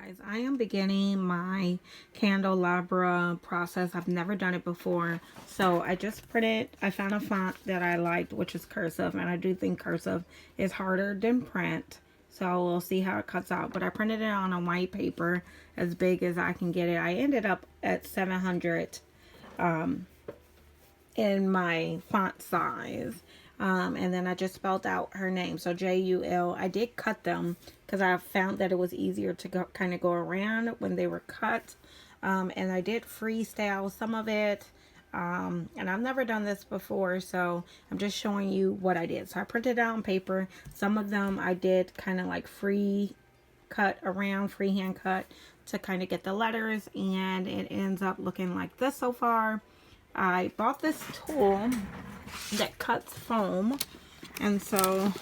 Guys, I am beginning my Candelabra process. I've never done it before. So I just I found a font that I liked, which is cursive. And I do think cursive is harder than print. So we'll see how it cuts out. But I printed it on a white paper as big as I can get it. I ended up at 700 in my font size. And then I just spelled out her name. So Jul. I did cut them because I found that it was easier to kind of go around when they were cut. And I did freestyle some of it. And I've never done this before, so I'm just showing you what I did. So I printed it out on paper. Some of them I did kind of like freehand cut to kind of get the letters, and it ends up looking like this so far. I bought this tool that cuts foam, and so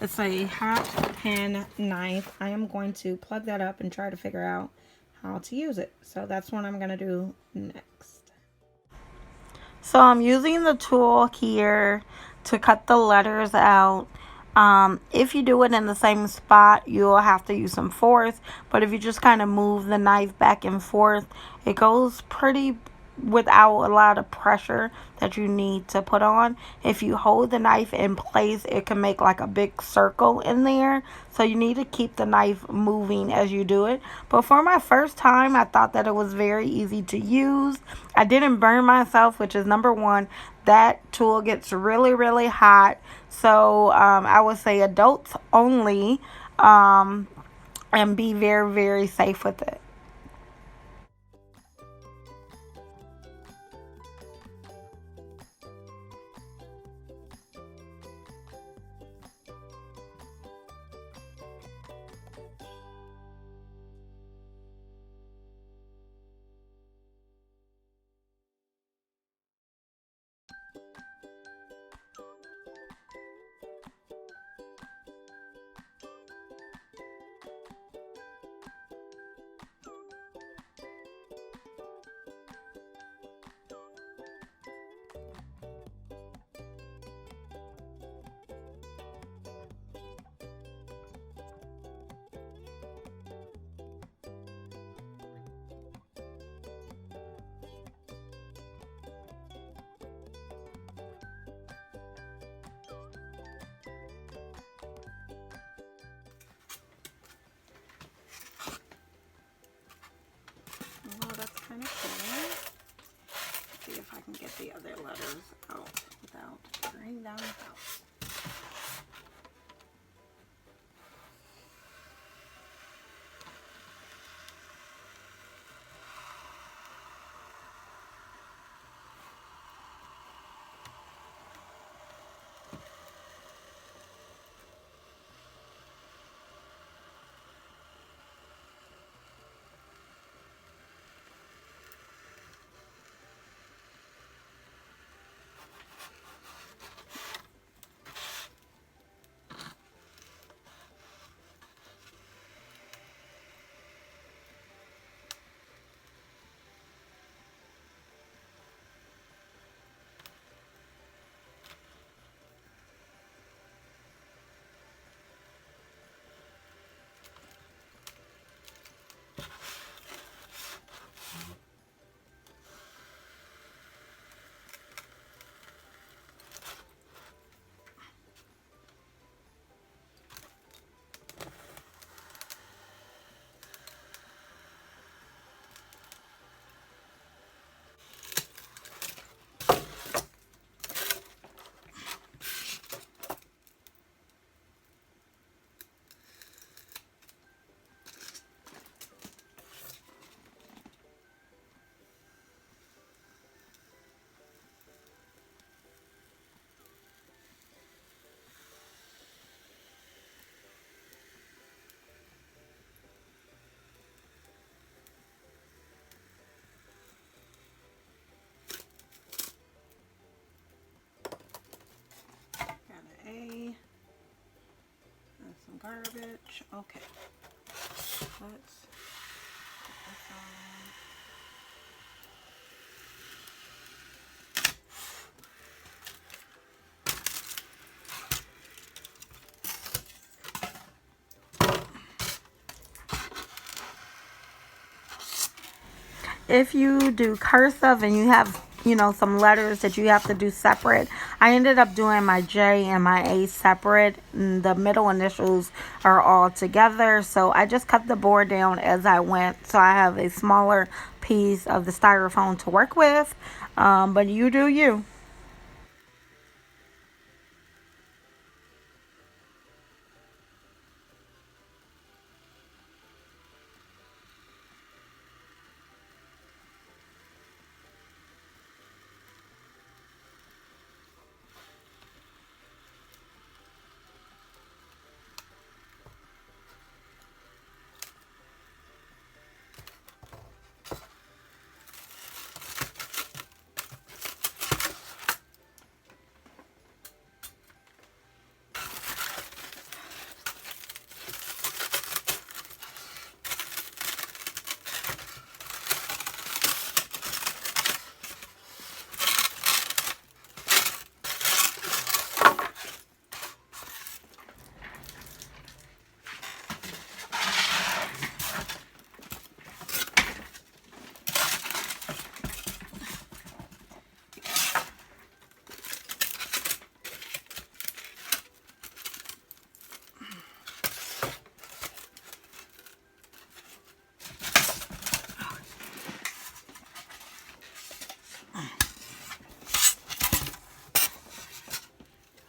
it's a hot pen knife. I am going to plug that up and try to figure out how to use it. So that's what I'm going to do next. So I'm using the tool here to cut the letters out. If you do it in the same spot, you'll have to use some force. But if you just kind of move the knife back and forth, it goes pretty without a lot of pressure that you need to put on. If you hold the knife in place, it can make like a big circle in there. So you need to keep the knife moving as you do it. But for my first time, I thought that it was very easy to use. I didn't burn myself, which is number one. That tool gets really, really hot. So I would say adults only, and be very, very safe with it. Oh, that's kind of cool. See if I can get the other letters out without tearing them out. Garbage. Okay. Let's put this on. if you do cursive and you have, you know, some letters that you have to do separate, I ended up doing my J and my A separate. And the middle initials are all together. So I just cut the board down as I went. So I have a smaller piece of the styrofoam to work with. But you do you.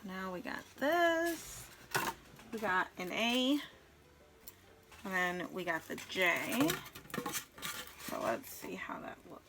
Now we got this. We got an A. And then we got the J. So let's see how that looks.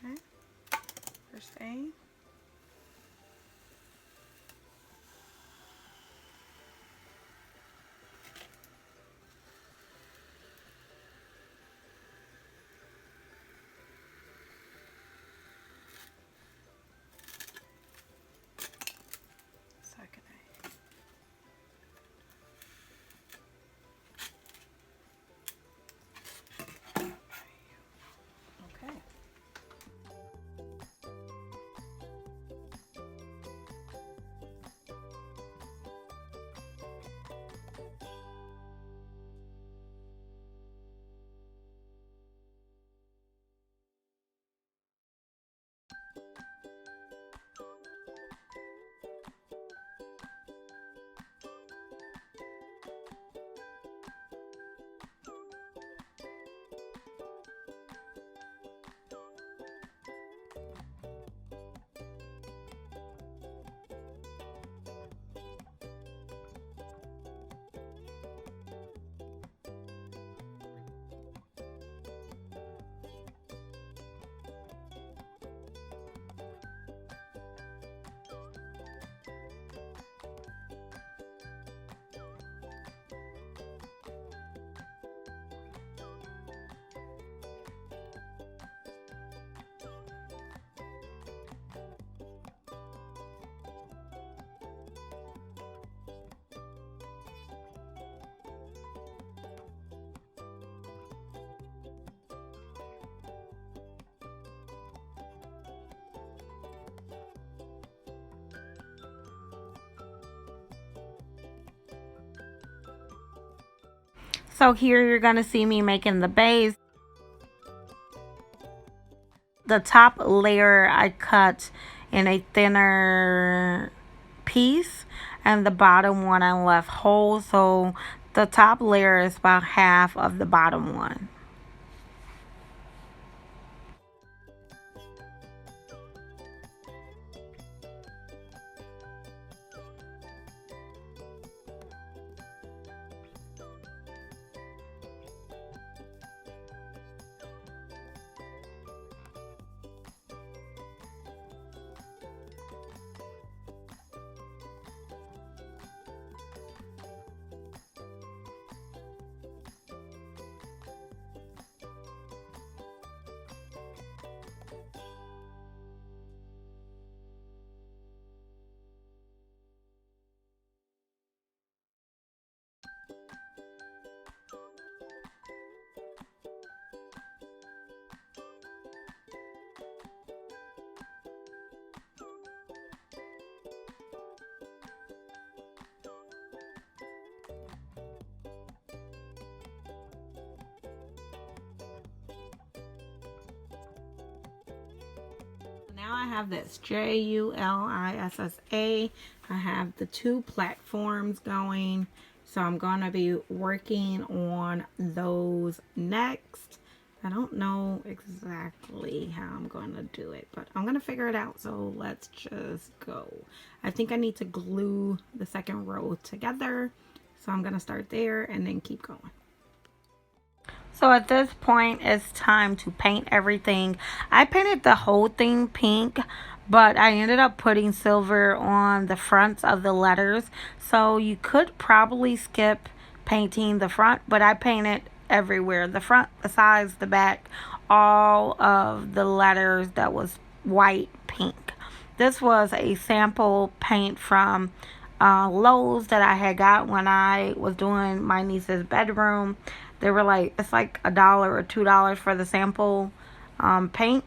Okay, first A. Second A. Okay. So here you're going to see me making the base. The top layer I cut in a thinner piece and the bottom one I left whole. So the top layer is about half of the bottom one. now I have this JULISSA. I have the 2 platforms going, so I'm going to be working on those next. I don't know exactly how I'm going to do it, but I'm going to figure it out, so let's just go. I think I need to glue the second row together, so I'm going to start there and then keep going. So at this point, it's time to paint everything. I painted the whole thing pink, but I ended up putting silver on the fronts of the letters. So you could probably skip painting the front, but I painted everywhere. The front, the sides, the back, all of the letters that was white pink. This was a sample paint from Lowe's that I had got when I was doing my niece's bedroom. They were like, it's like $1 or $2 for the sample paint.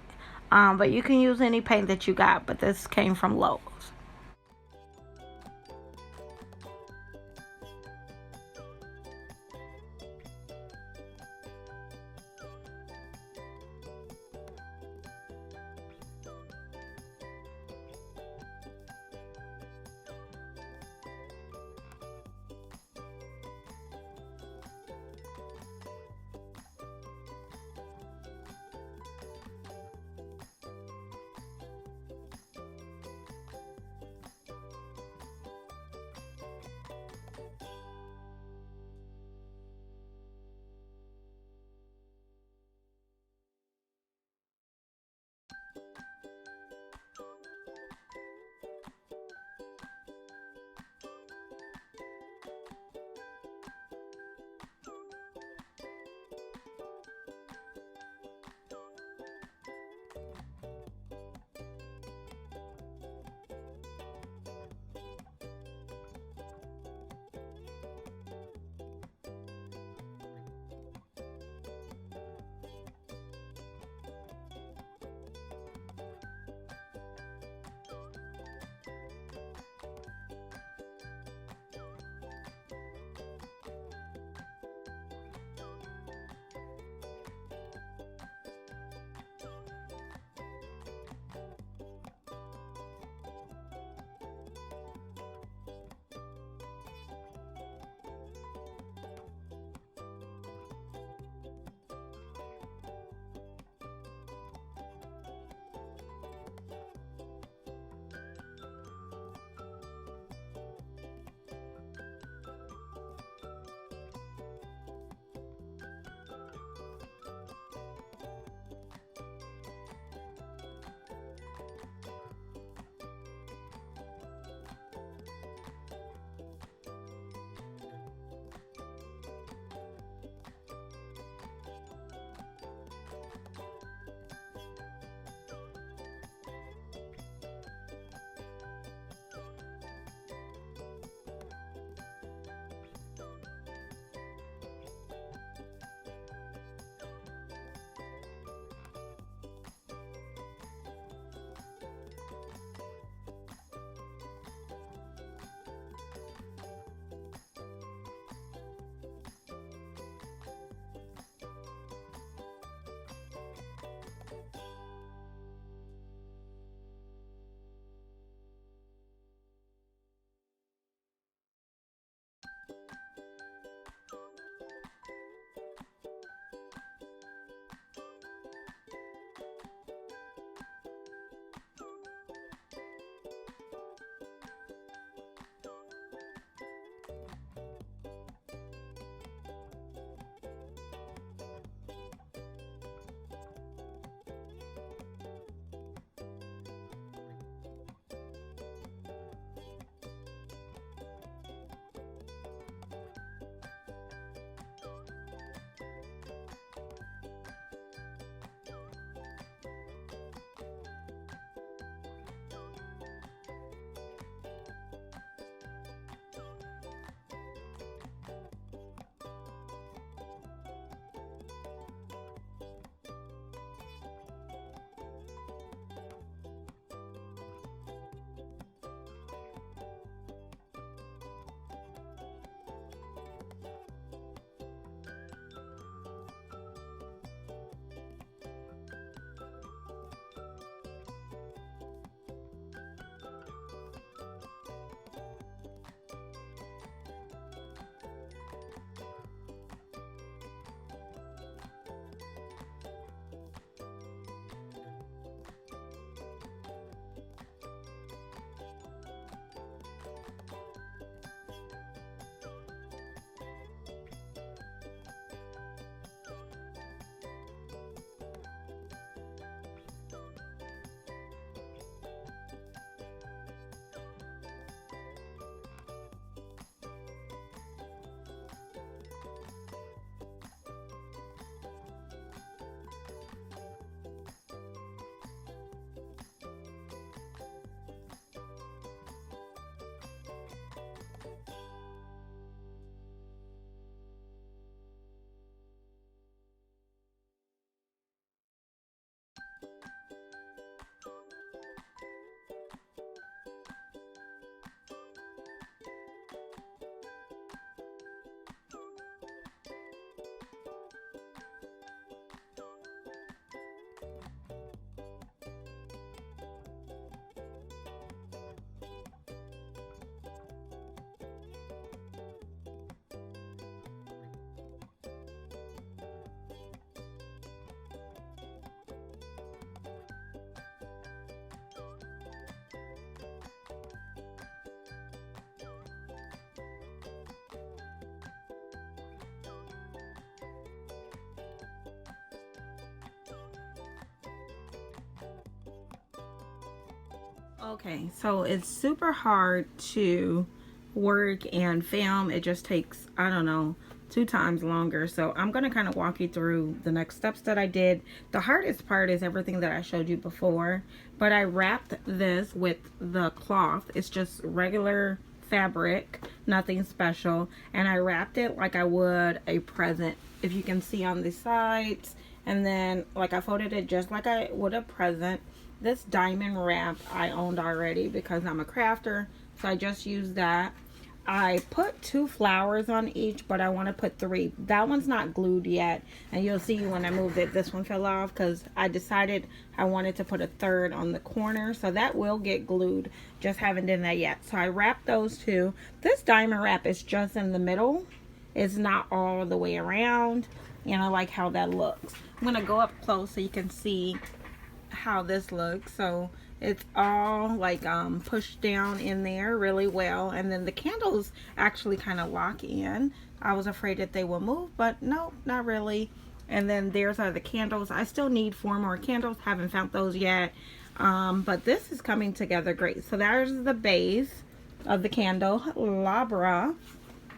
But you can use any paint that you got, but this came from Lowe's. Okay, so it's super hard to work and film. It just takes, I don't know, 2 times longer. So I'm going to kind of walk you through the next steps that I did. The hardest part is everything that I showed you before, but I wrapped this with the cloth. It's just regular fabric, nothing special, and I wrapped it like I would a present, if you can see on the sides, and then like I folded it just like I would a present. This diamond wrap I owned already because I'm a crafter, so I just used that. I put 2 flowers on each, but I want to put 3. That one's not glued yet, and you'll see when I moved it, this one fell off because I decided I wanted to put a 3rd on the corner, so that will get glued. Just haven't done that yet. So I wrapped those 2. This diamond wrap is just in the middle. It's not all the way around, and I like how that looks. I'm going to go up close so you can see how this looks. So it's all like pushed down in there really well, and then the candles actually kind of lock in. I was afraid that they will move, but no, not really. And then there's the candles. I still need 4 more candles, haven't found those yet, but this is coming together great. So there's the base of the candelabra.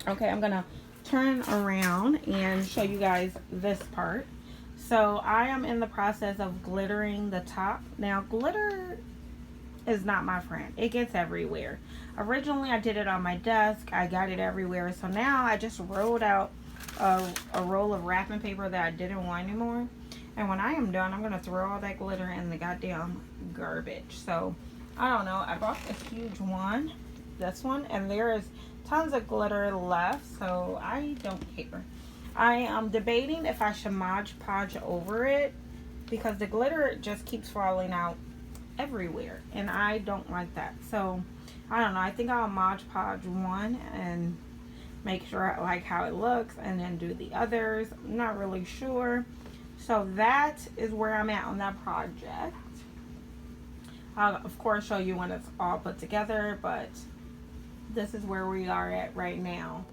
Okay, I'm gonna turn around and show you guys this part. So I am in the process of glittering the top. Now glitter is not my friend. It gets everywhere. Originally I did it on my desk. I got it everywhere. So now I just rolled out a roll of wrapping paper that I didn't want anymore. And when I am done, I'm going to throw all that glitter in the goddamn garbage. So I don't know. I bought a huge one. This one. And there is tons of glitter left. So I don't care. I am debating if I should Mod Podge over it, because the glitter just keeps falling out everywhere and I don't like that. So I don't know. I think I'll Mod Podge one and make sure I like how it looks, and then do the others. I'm not really sure. So that is where I'm at on that project. I'll of course show you when it's all put together, but this is where we are at right now.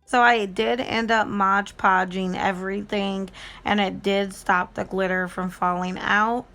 So I did end up Mod Podging everything, and it did stop the glitter from falling out.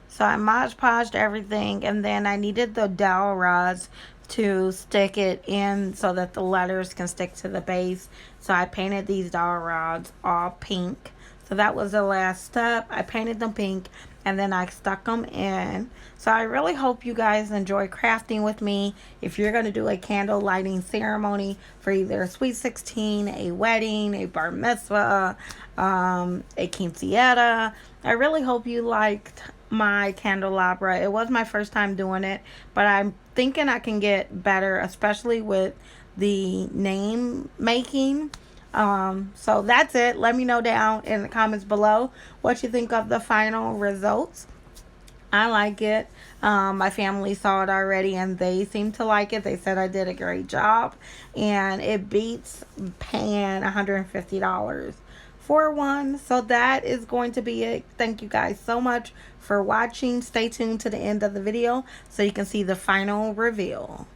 So I Mod Podged everything, and then I needed the dowel rods to stick it in so that the letters can stick to the base. So I painted these dowel rods all pink. So that was the last step. I painted them pink, and then I stuck them in. So I really hope you guys enjoy crafting with me. If you're going to do a candle lighting ceremony for either a sweet 16, a wedding, a bar mitzvah, a quinceanera, I really hope you liked my candelabra. It was my first time doing it, but I'm thinking I can get better, especially with the name making. So that's it. Let me know down in the comments below what you think of the final results. I like it. My family saw it already and they seem to like it. They said I did a great job, and it beats paying $150 for one. So that is going to be it. Thank you guys so much for watching. Stay tuned to the end of the video so you can see the final reveal.